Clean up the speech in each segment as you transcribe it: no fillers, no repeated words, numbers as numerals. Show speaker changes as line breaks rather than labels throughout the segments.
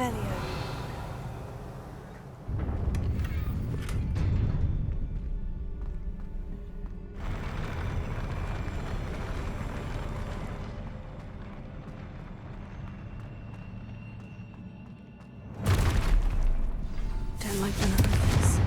Revelio. Don't like the look of this.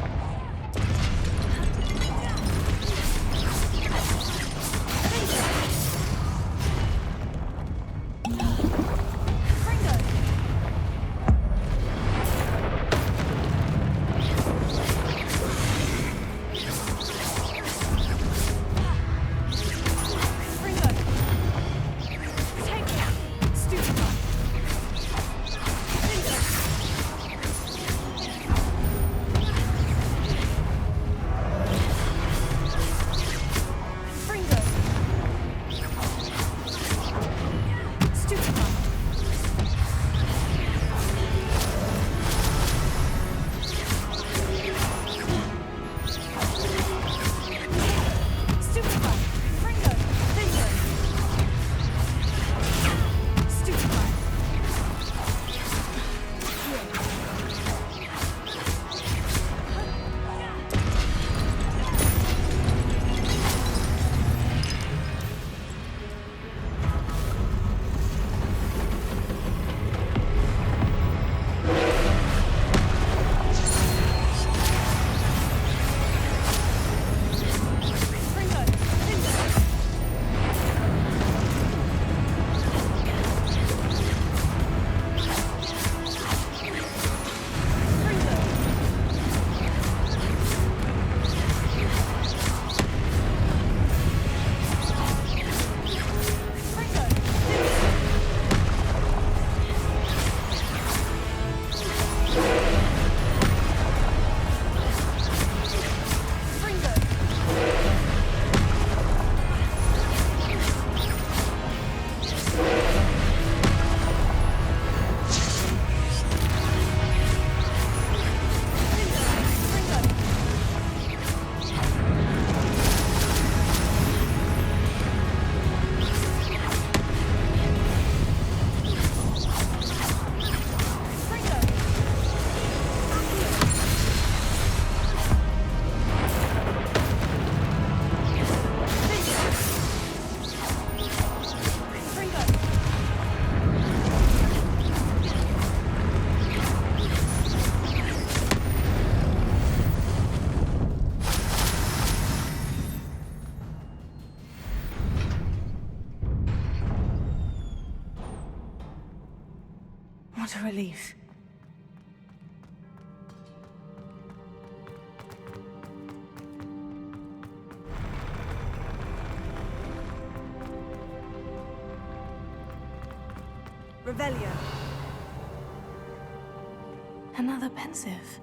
What a relief. Revelio. Another pensive.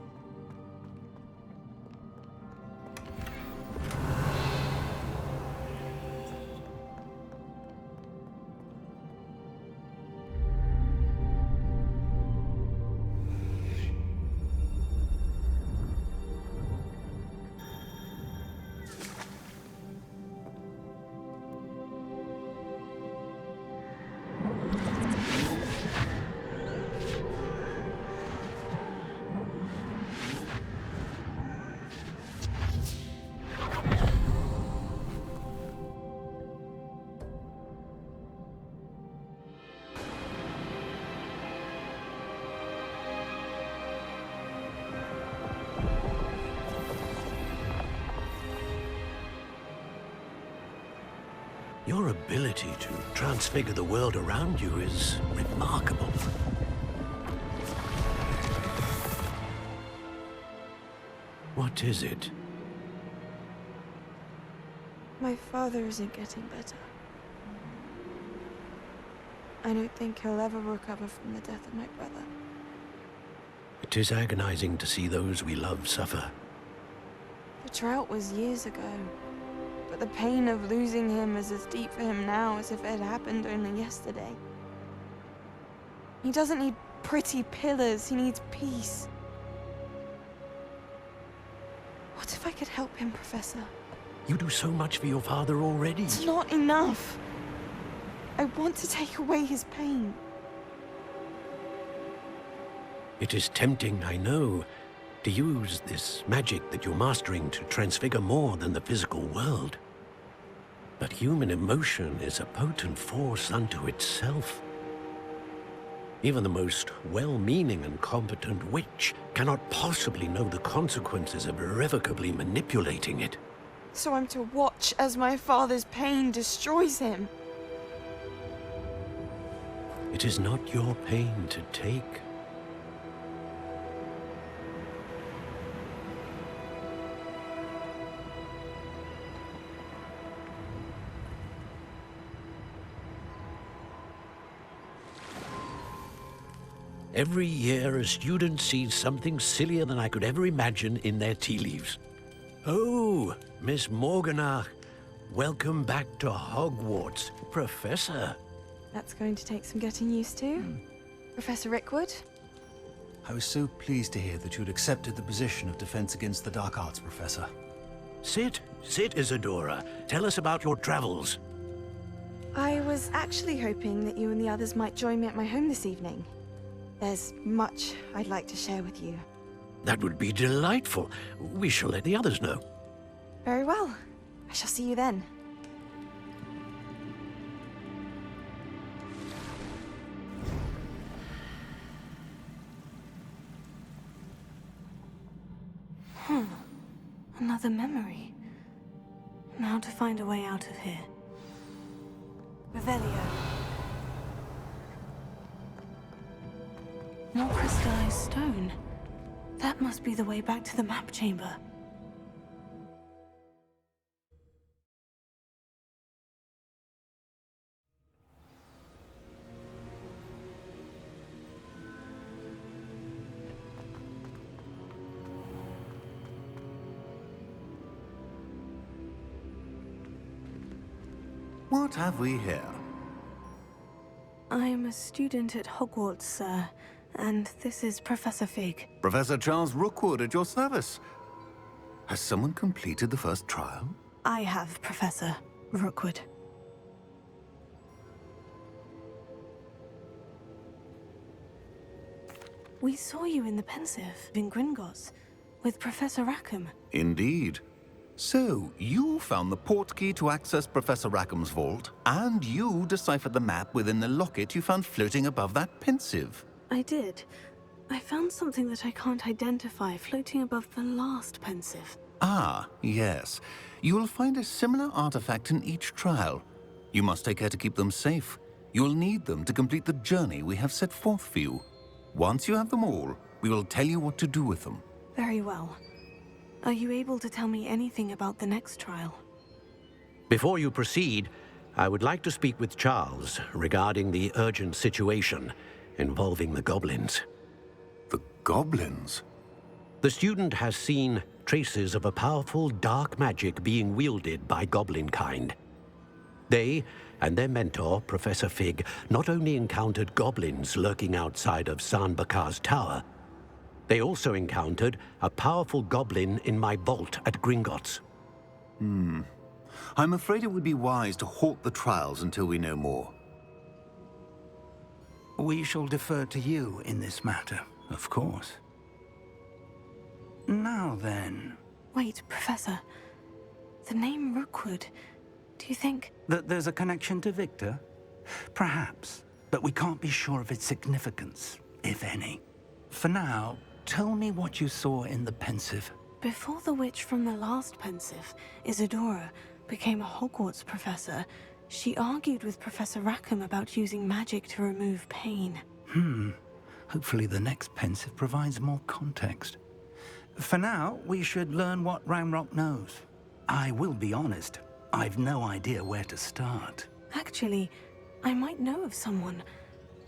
Your ability to transfigure the world around you is remarkable. What is it?
My father isn't getting better. I don't think he'll ever recover from the death of my brother.
It is agonizing to see those we love suffer.
The drought was years ago, but the pain of losing him is as deep for him now as if it had happened only yesterday. He doesn't need pretty pillars, he needs peace. What if I could help him, Professor?
You do so much for your father already.
It's not enough. I want to take away his pain.
It is tempting, I know, to use this magic that you're mastering to transfigure more than the physical world. But human emotion is a potent force unto itself. Even the most well-meaning and competent witch cannot possibly know the consequences of irrevocably manipulating it.
So I'm to watch as my father's pain destroys him.
It is not your pain to take. Every year, a student sees something sillier than I could ever imagine in their tea leaves. Oh, Miss Morganach, welcome back to Hogwarts, Professor.
That's going to take some getting used to. Professor Rickwood?
I was so pleased to hear that you'd accepted the position of Defense Against the Dark Arts, Professor.
Sit, Isadora. Tell us about your travels.
I was actually hoping that you and the others might join me at my home this evening. There's much I'd like to share with you.
That would be delightful. We shall let the others know.
Very well. I shall see you then.
Another memory. Now to find a way out of here. Revelio. More crystallized stone. That must be the way back to the map chamber.
What have we here?
I am a student at Hogwarts, sir, and this is Professor Fig.
Professor Charles Rookwood at your service. Has someone completed the first trial?
I have, Professor Rookwood. We saw you in the Pensive in Gringotts with Professor Rackham.
Indeed. So, you found the portkey to access Professor Rackham's vault, and you deciphered the map within the locket you found floating above that Pensive.
I did. I found something that I can't identify floating above the last Pensive.
Ah, yes. You will find a similar artifact in each trial. You must take care to keep them safe. You'll need them to complete the journey we have set forth for you. Once you have them all, we will tell you what to do with them.
Very well. Are you able to tell me anything about the next trial?
Before you proceed, I would like to speak with Charles regarding the urgent situation involving the goblins.
The goblins?
The student has seen traces of a powerful dark magic being wielded by goblin kind. They and their mentor, Professor Fig, not only encountered goblins lurking outside of San Bakar's tower, they also encountered a powerful goblin in my vault at Gringotts.
I'm afraid it would be wise to halt the trials until we know more.
We shall defer to you in this matter, of course. Now then...
Wait, Professor. The name Rookwood. Do you think...
That there's a connection to Victor? Perhaps, but we can't be sure of its significance, if any. For now, tell me what you saw in the Pensive.
Before the witch from the last Pensive, Isadora, became a Hogwarts professor, she argued with Professor Rackham about using magic to remove pain.
Hopefully the next Pensive provides more context. For now, we should learn what Ramrock knows. I will be honest, I've no idea where to start.
Actually, I might know of someone.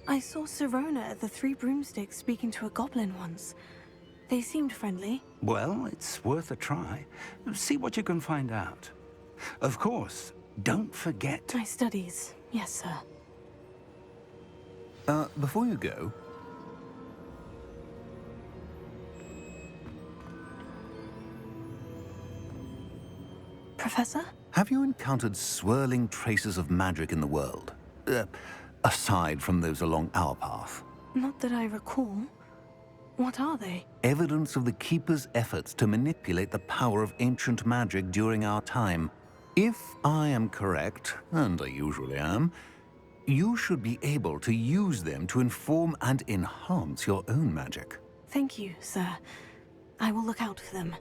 I saw Sirona at the Three Broomsticks speaking to a goblin once. They seemed friendly.
Well, it's worth a try. See what you can find out. Of course, don't forget...
My studies, yes, sir.
Before you go...
Professor?
Have you encountered swirling traces of magic in the world? Aside from those along our path?
Not that I recall. What are they?
Evidence of the Keeper's efforts to manipulate the power of ancient magic during our time. If I am correct, and I usually am, you should be able to use them to inform and enhance your own magic.
Thank you, sir. I will look out for them.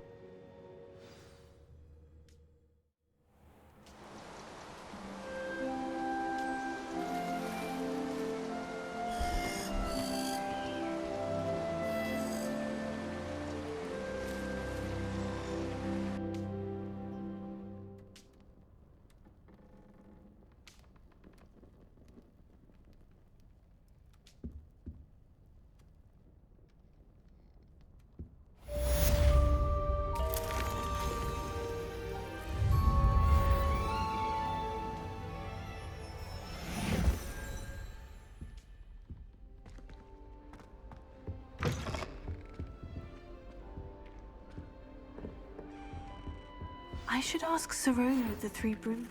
I should ask Serona of the Three Broom.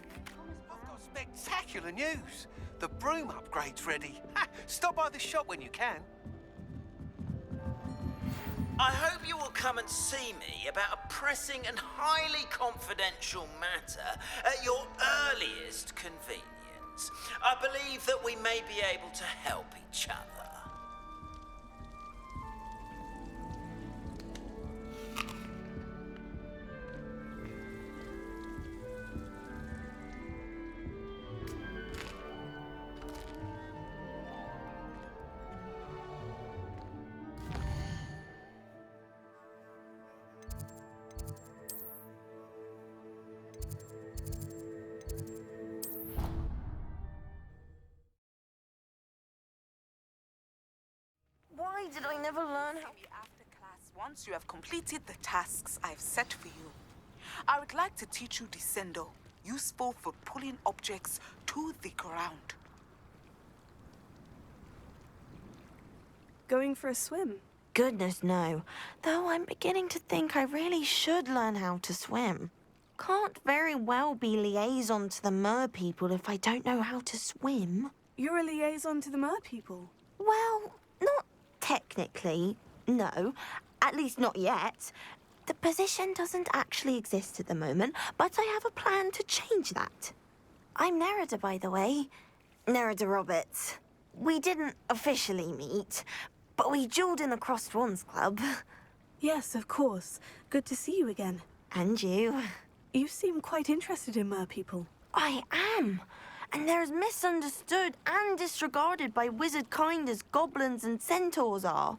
I've got spectacular news. The broom upgrade's ready. Ha, stop by the shop when you can.
I hope you will come and see me about a pressing and highly confidential matter at your earliest convenience. I believe that we may be able to help each other.
Why did I never learn how...
After class, once you have completed the tasks I've set for you, I would like to teach you Descendo, useful for pulling objects to the ground.
Going for a swim?
Goodness, no. Though I'm beginning to think I really should learn how to swim. Can't very well be liaison to the mer people if I don't know how to swim.
You're a liaison to the mer people.
Well, not technically, no. At least not yet. The position doesn't actually exist at the moment, but I have a plan to change that. I'm Nerida, by the way. Nerida Roberts. We didn't officially meet, but we duelled in the Crossed Wands Club.
Yes, of course. Good to see you again.
And you.
You seem quite interested in mer people.
I am. And they're as misunderstood and disregarded by wizard kind as goblins and centaurs are.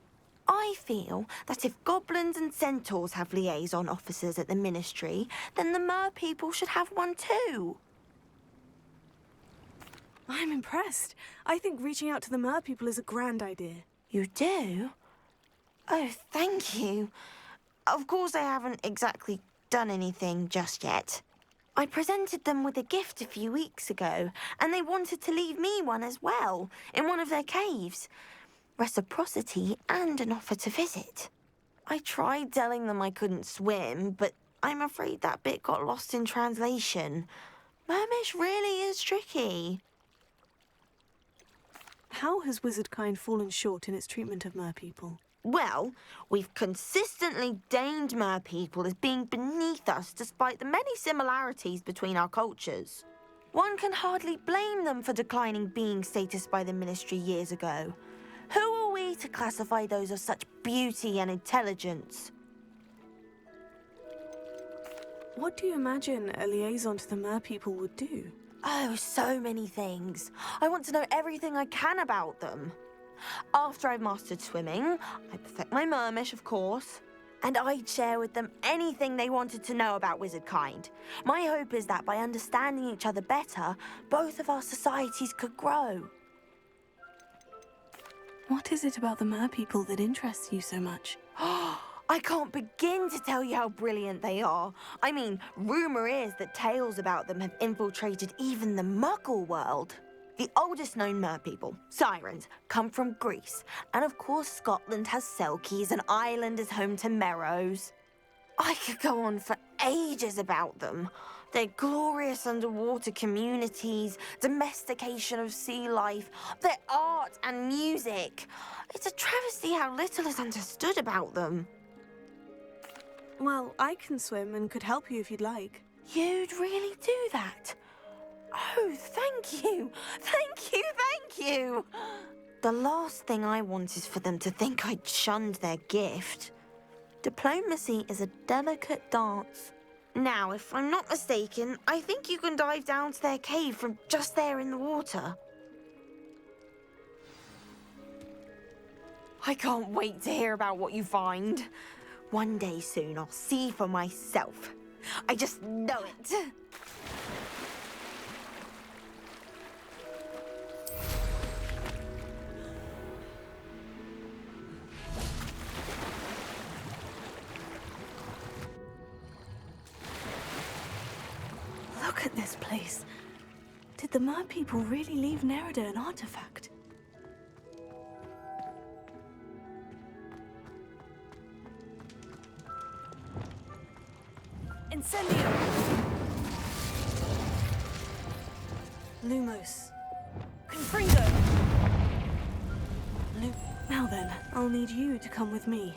I feel that if goblins and centaurs have liaison officers at the ministry, then the mer people should have one too.
I'm impressed. I think reaching out to the mer people is a grand idea.
You do? Oh, thank you. Of course I haven't exactly done anything just yet. I presented them with a gift a few weeks ago, and they wanted to leave me one as well, in one of their caves. Reciprocity and an offer to visit. I tried telling them I couldn't swim, but I'm afraid that bit got lost in translation. Mermish really is tricky.
How has wizardkind fallen short in its treatment of mer people?
Well, we've consistently deigned mer people as being beneath us despite the many similarities between our cultures. One can hardly blame them for declining being status by the ministry years ago. Who are we to classify those of such beauty and intelligence?
What do you imagine a liaison to the mer people would do?
Oh, so many things. I want to know everything I can about them. After I've mastered swimming, I perfect my mermish, of course, and I'd share with them anything they wanted to know about wizardkind. My hope is that by understanding each other better, both of our societies could grow.
What is it about the mer people that interests you so much?
I can't begin to tell you how brilliant they are. I mean, rumor is that tales about them have infiltrated even the Muggle world. The oldest known mer people, sirens, come from Greece. And of course Scotland has Selkies and Ireland is home to Merrows. I could go on for pages about them. Their glorious underwater communities, domestication of sea life, their art and music. It's a travesty how little is understood about them.
Well, I can swim and could help you if you'd like.
You'd really do that? Oh, thank you! Thank you, thank you! The last thing I want is for them to think I'd shunned their gift. Diplomacy is a delicate dance. Now, if I'm not mistaken, I think you can dive down to their cave from just there in the water. I can't wait to hear about what you find. One day soon, I'll see for myself. I just know it.
Look at this place. Did the Mer people really leave Nerida an artifact? Incendio! Lumos. Confringo! Now then, I'll need you to come with me.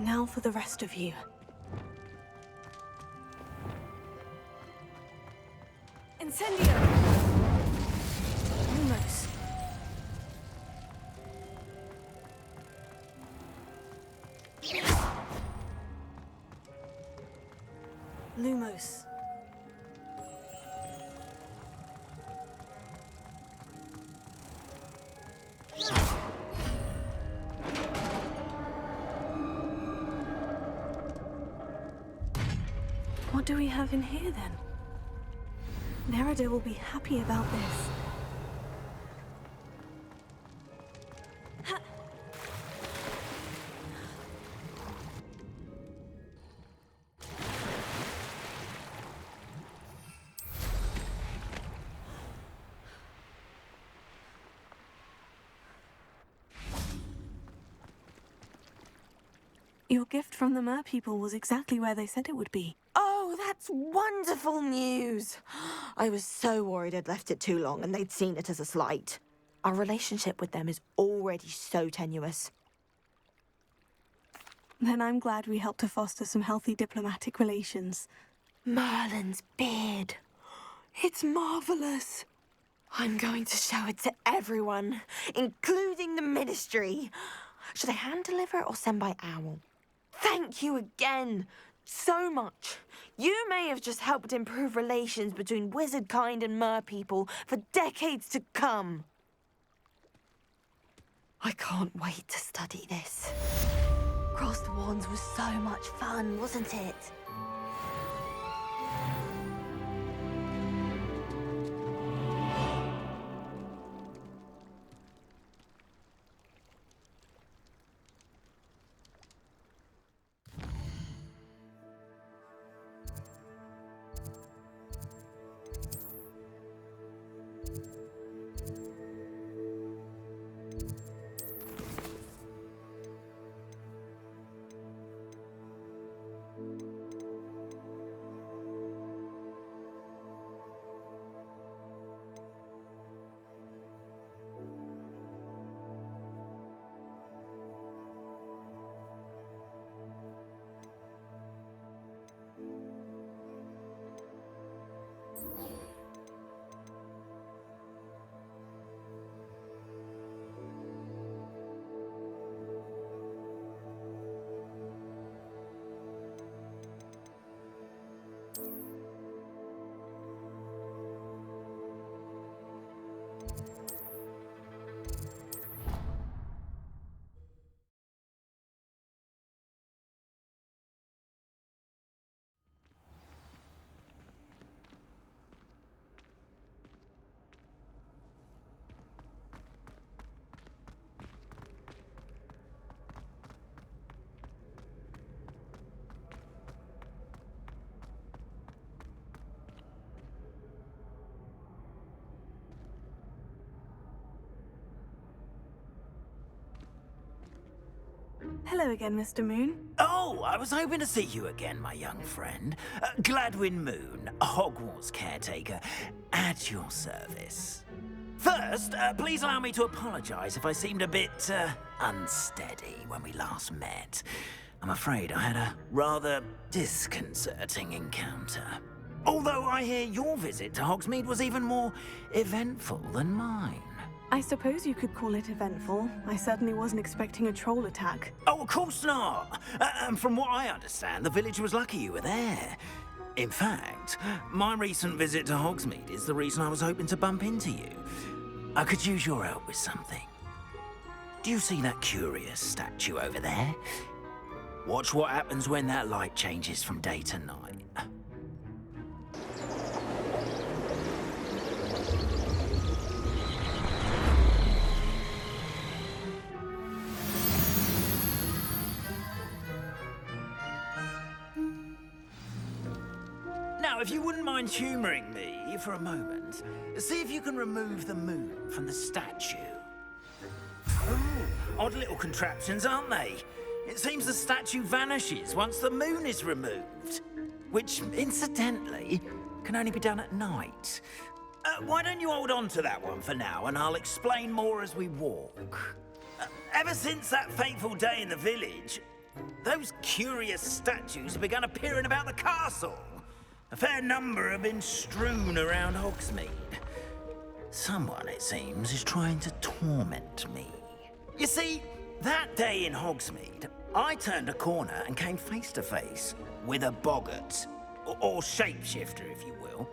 Now for the rest of you. Incendio! Lumos. Lumos. What do we have in here then? Nerida will be happy about this. Your gift from the Mer people was exactly where they said it would be.
Oh, that's wonderful news. I was so worried I'd left it too long and they'd seen it as a slight. Our relationship with them is already so tenuous.
Then I'm glad we helped to foster some healthy diplomatic relations.
Merlin's beard. It's marvelous. I'm going to show it to everyone, including the Ministry. Should I hand deliver it or send by owl? Thank you again. So much. You may have just helped improve relations between wizard kind and mer people for decades to come. I can't wait to study this. Crossed Wands was so much fun, wasn't it?
Hello again, Mr. Moon.
Oh, I was hoping to see you again, my young friend. Gladwin Moon, Hogwarts caretaker, at your service. First, please allow me to apologize if I seemed a bit, unsteady when we last met. I'm afraid I had a rather disconcerting encounter. Although I hear your visit to Hogsmeade was even more eventful than mine.
I suppose you could call it eventful. I certainly wasn't expecting a troll attack.
Oh, of course not. And from what I understand, the village was lucky you were there. In fact, my recent visit to Hogsmeade is the reason I was hoping to bump into you. I could use your help with something. Do you see that curious statue over there? Watch what happens when that light changes from day to night. Now, if you wouldn't mind humoring me for a moment, see if you can remove the moon from the statue. Ooh, odd little contraptions, aren't they? It seems the statue vanishes once the moon is removed, which, incidentally, can only be done at night. Why don't you hold on to that one for now, and I'll explain more as we walk. Ever since that fateful day in the village, those curious statues have begun appearing about the castle. A fair number have been strewn around Hogsmeade. Someone, it seems, is trying to torment me. You see, that day in Hogsmeade, I turned a corner and came face to face with a boggart, or shapeshifter, if you will,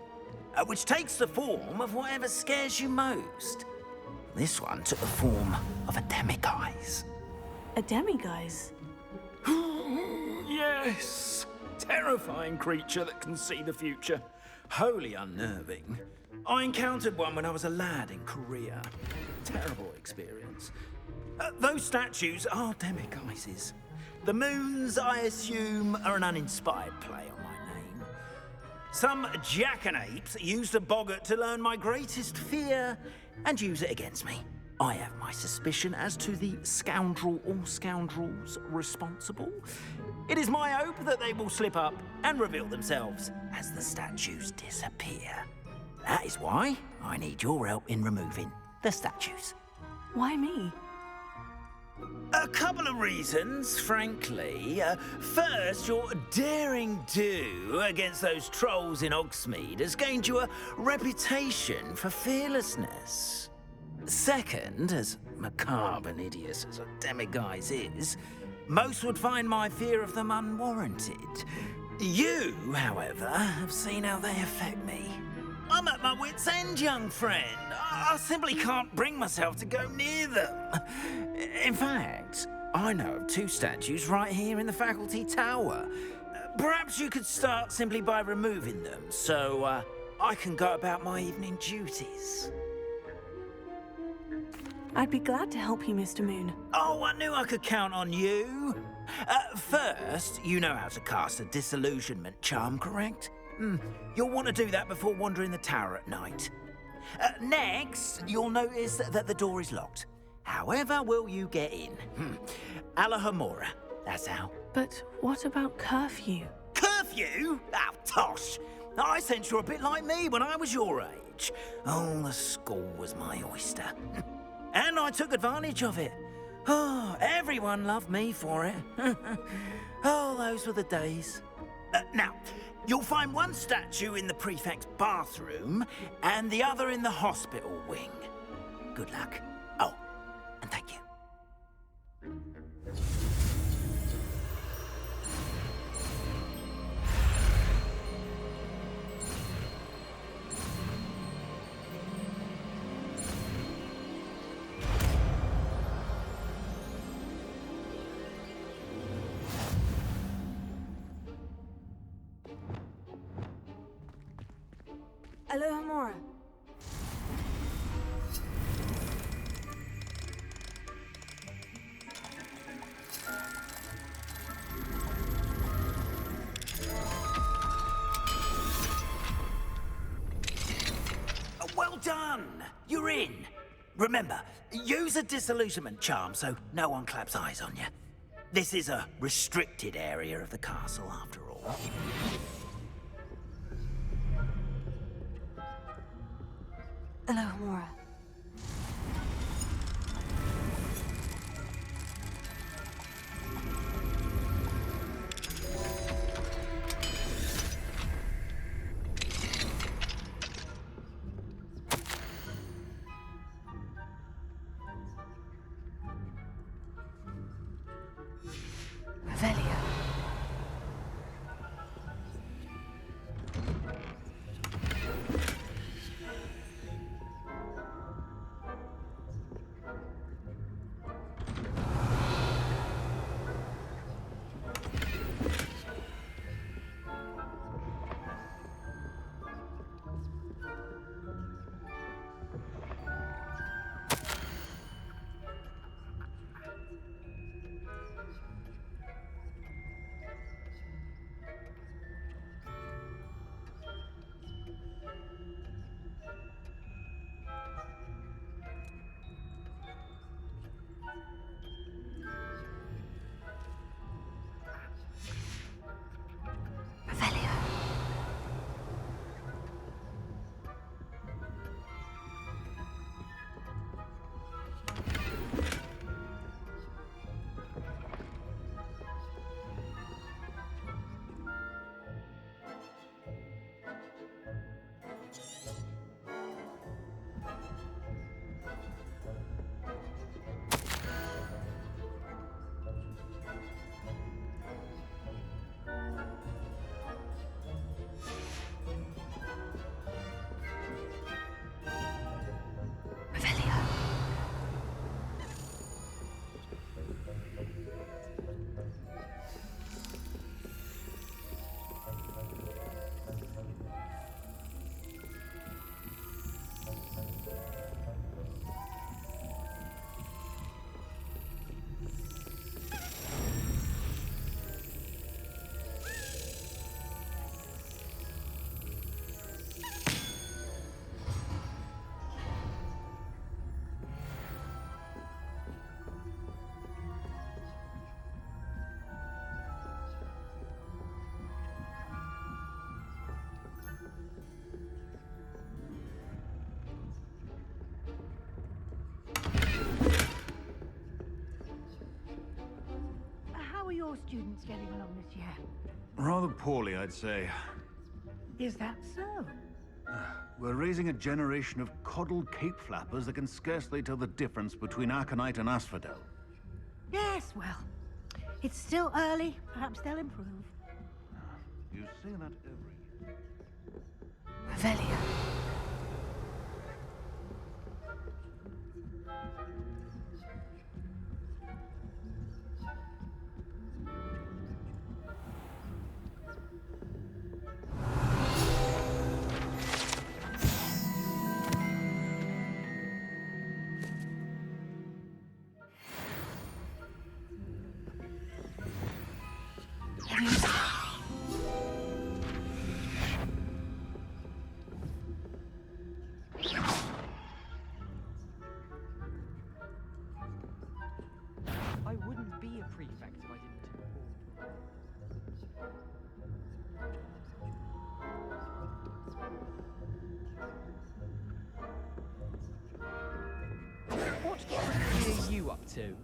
which takes the form of whatever scares you most. This one took the form of a demiguise.
A demiguise?
Yes! Terrifying creature that can see the future. Wholly unnerving. I encountered one when I was a lad in Korea. Terrible experience. Those statues are demiguises. The moons, I assume, are an uninspired play on my name. Some jackanapes used a boggart to learn my greatest fear and use it against me. I have my suspicion as to the scoundrel or scoundrels responsible. It is my hope that they will slip up and reveal themselves as the statues disappear. That is why I need your help in removing the statues.
Why me?
A couple of reasons, frankly. First, your daring do against those trolls in Hogsmeade has gained you a reputation for fearlessness. Second, as macabre and hideous as a demiguise is, most would find my fear of them unwarranted. You, however, have seen how they affect me. I'm at my wit's end, young friend. I simply can't bring myself to go near them. In fact, I know of two statues right here in the faculty tower. Perhaps you could start simply by removing them, so I can go about my evening duties.
I'd be glad to help you, Mr. Moon.
Oh, I knew I could count on you. First, you know how to cast a disillusionment charm, correct? You'll want to do that before wandering the tower at night. Next, you'll notice that the door is locked. However will you get in? Alahomora, that's how.
But what about curfew?
Curfew? Oh, tosh. I sense you're a bit like me when I was your age. Oh, the school was my oyster. And I took advantage of it. Oh, everyone loved me for it. Oh, those were the days. Now, you'll find one statue in the prefect's bathroom and the other in the hospital wing. Good luck. Oh, and thank you.
Alohomora.
Well done! You're in. Remember, use a disillusionment charm so no one claps eyes on you. This is a restricted area of the castle, after all.
Alohomora. Revelio.
How are your students getting along this year?
Rather poorly, I'd say.
Is that so?
We're raising a generation of coddled cape flappers that can scarcely tell the difference between aconite and asphodel.
Yes, well, it's still early. Perhaps they'll improve.
You say that every year.
Revelio.
I wouldn't be a prefect if I didn't. What are you up to?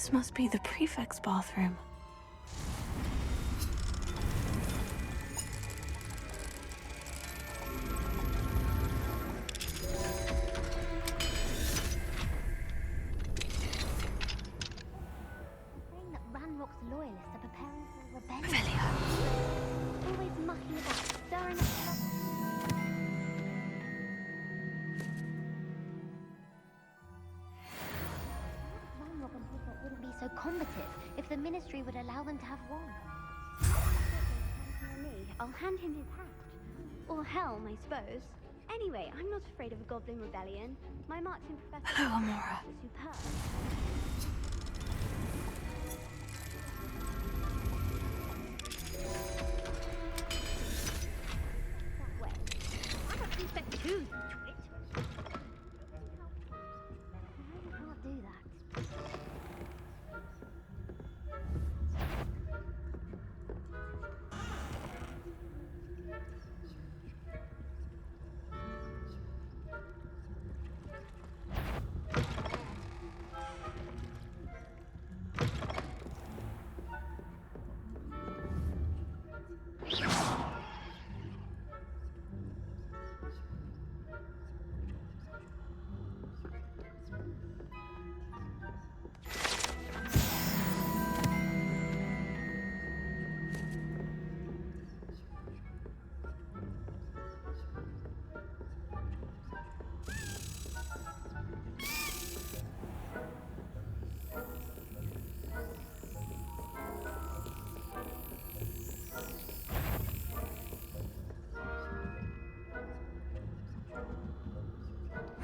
This must be the prefect's bathroom.
Saying that Ranrock's loyalists are preparing for a rebellion. Always mucking about, stirring up trouble. Ranrock and Hogwarts wouldn't be so combative if the Ministry would allow them to have one. I'll hand him his hat. Or helm, I suppose. Anyway, I'm not afraid of a goblin rebellion. My marks in Professor...
Hello, Amora.
Superb. That way. I'm a prefect too, you twit. I can't do that.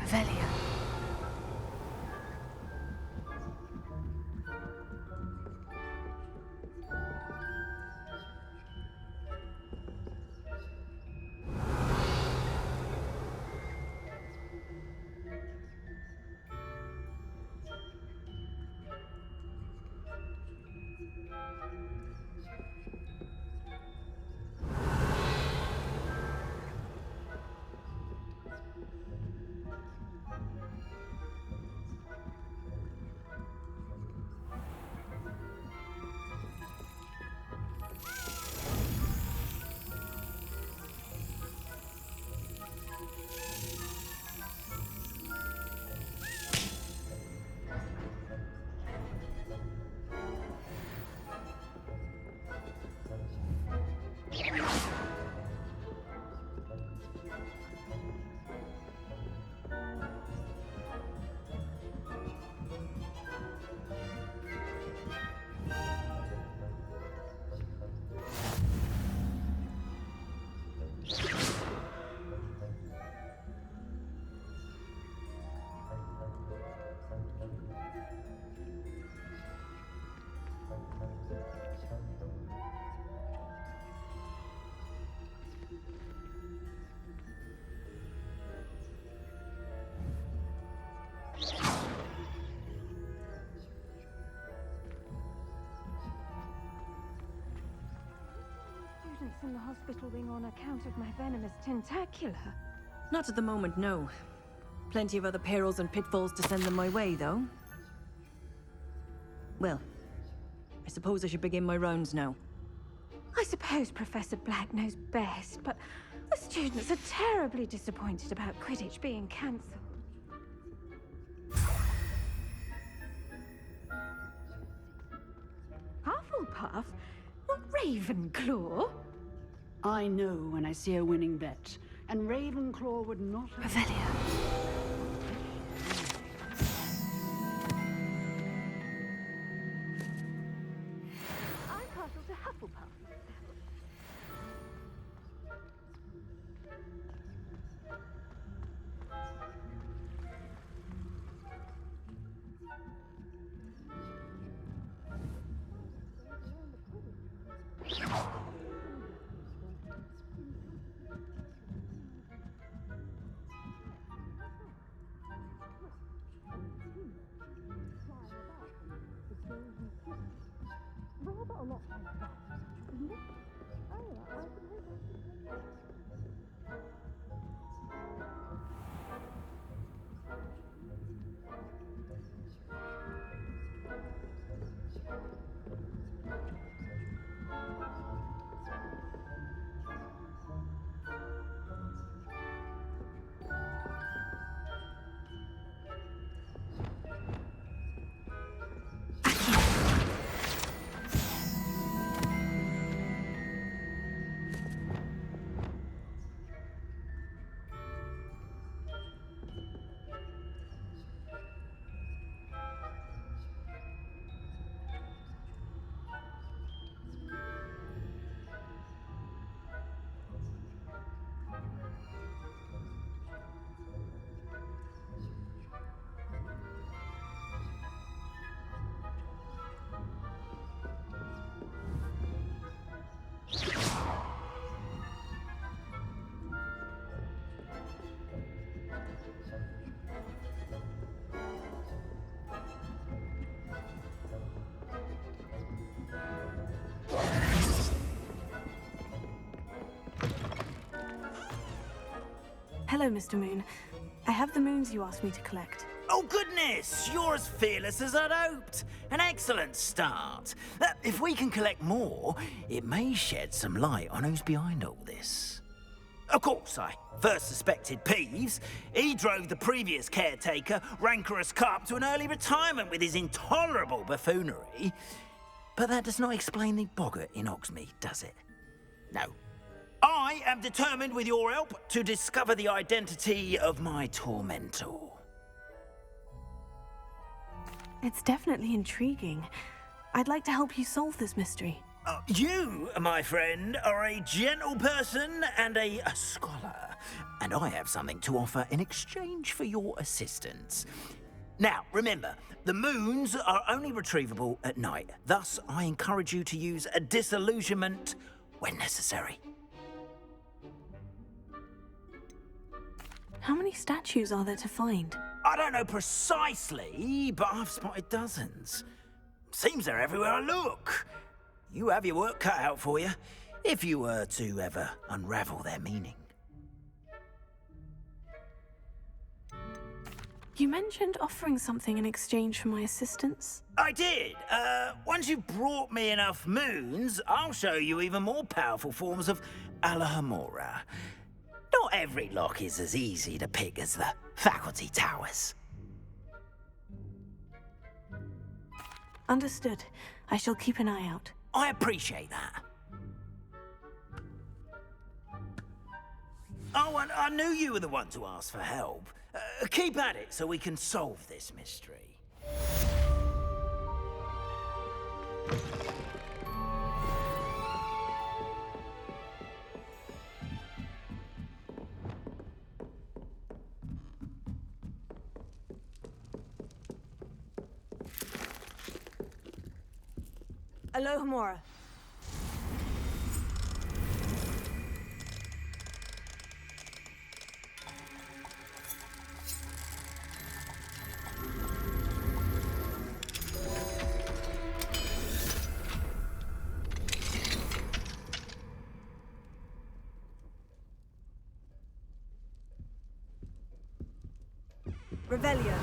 Revelio.
Students in the hospital wing on account of my venomous tentacula.
Not at the moment, no. Plenty of other perils and pitfalls to send them my way, though. Well, I suppose I should begin my rounds now.
I suppose Professor Black knows best, but the students are terribly disappointed about Quidditch being cancelled. Hufflepuff? Not Ravenclaw?
I know when I see a winning bet, and Ravenclaw would not...
Revelio.
I'm partial to Hufflepuff. Rather a lot like that, isn't it? Oh, yeah, I suppose I should take that.
Hello, Mr. Moon. I have the moons you asked me to collect.
Oh, goodness! You're as fearless as I'd hoped. An excellent start. If we can collect more, it may shed some light on who's behind all this. Of course, I first suspected Peeves. He drove the previous caretaker, Rancorous Carp, to an early retirement with his intolerable buffoonery. But that does not explain the boggart in Hogsmeade, does it? No. I am determined, with your help, to discover the identity of my tormentor.
It's definitely intriguing. I'd like to help you solve this mystery.
You, my friend, are a gentle person and a scholar, and I have something to offer in exchange for your assistance. Now, remember, the moons are only retrievable at night. Thus, I encourage you to use a disillusionment when necessary.
How many statues are there to find?
I don't know precisely, but I've spotted dozens. Seems they're everywhere I look. You have your work cut out for you, if you were to ever unravel their meaning.
You mentioned offering something in exchange for my assistance.
I did. Once you've brought me enough moons, I'll show you even more powerful forms of Alohomora. Not every lock is as easy to pick as the faculty towers.
Understood. I shall keep an eye out.
I appreciate that. Oh, and I knew you were the one to ask for help. Keep at it so we can solve this mystery.
Alohomora. Revelio.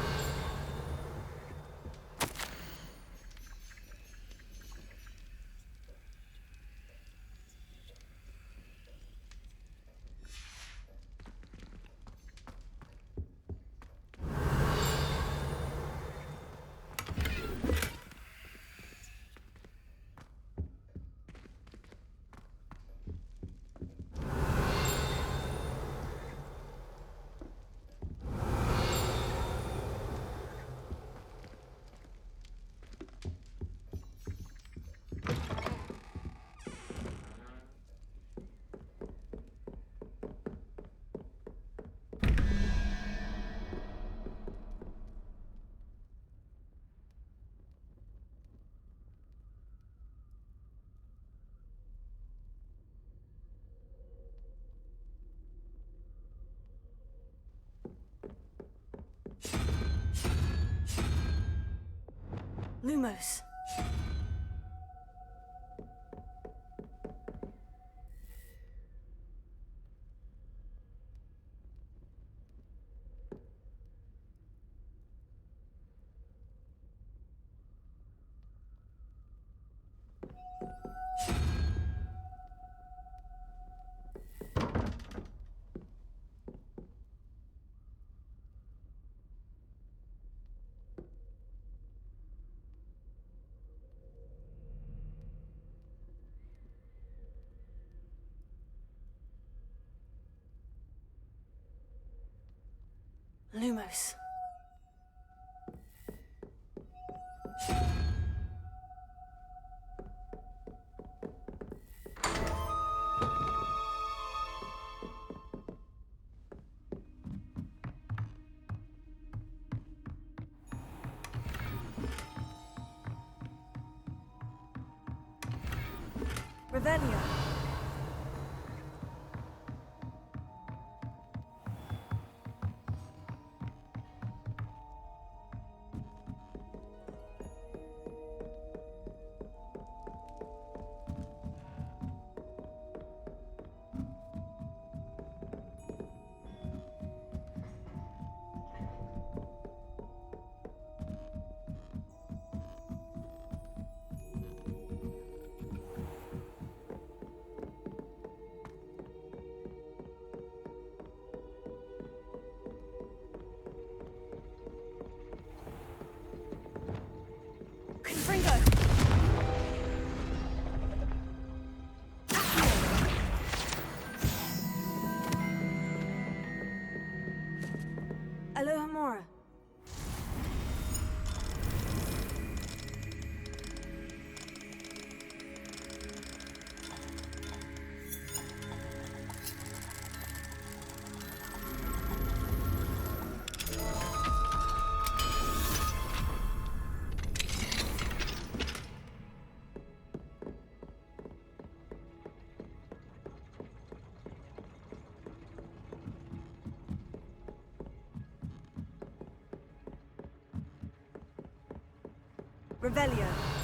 Lumos. Lumos. Revelio.
Alohomora. Revelio.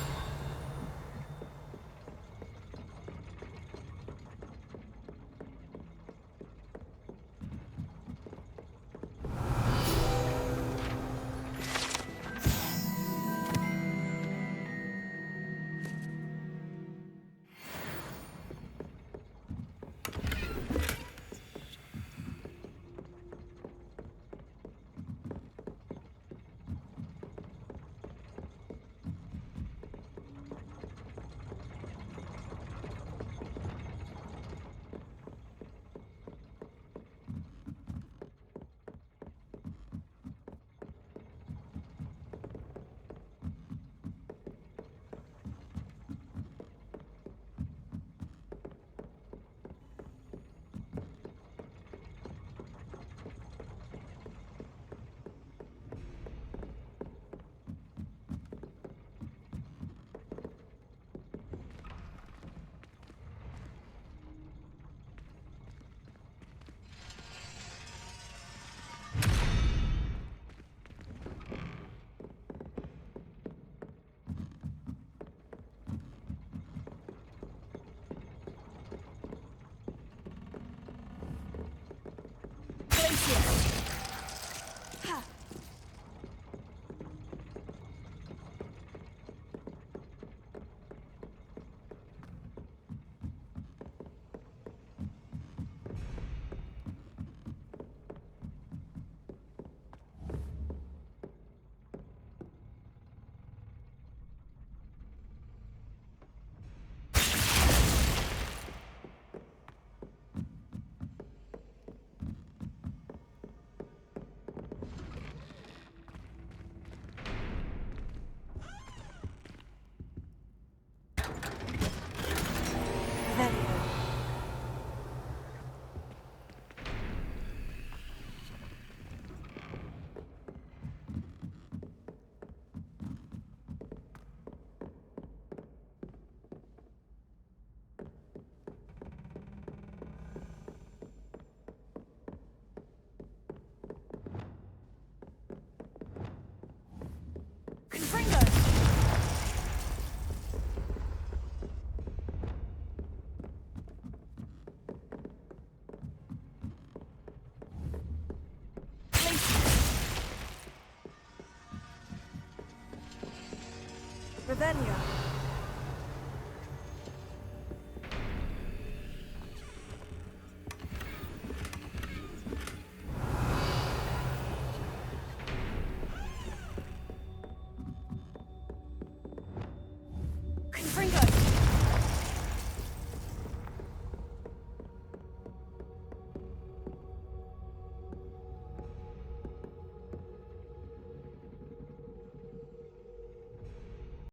Revelio.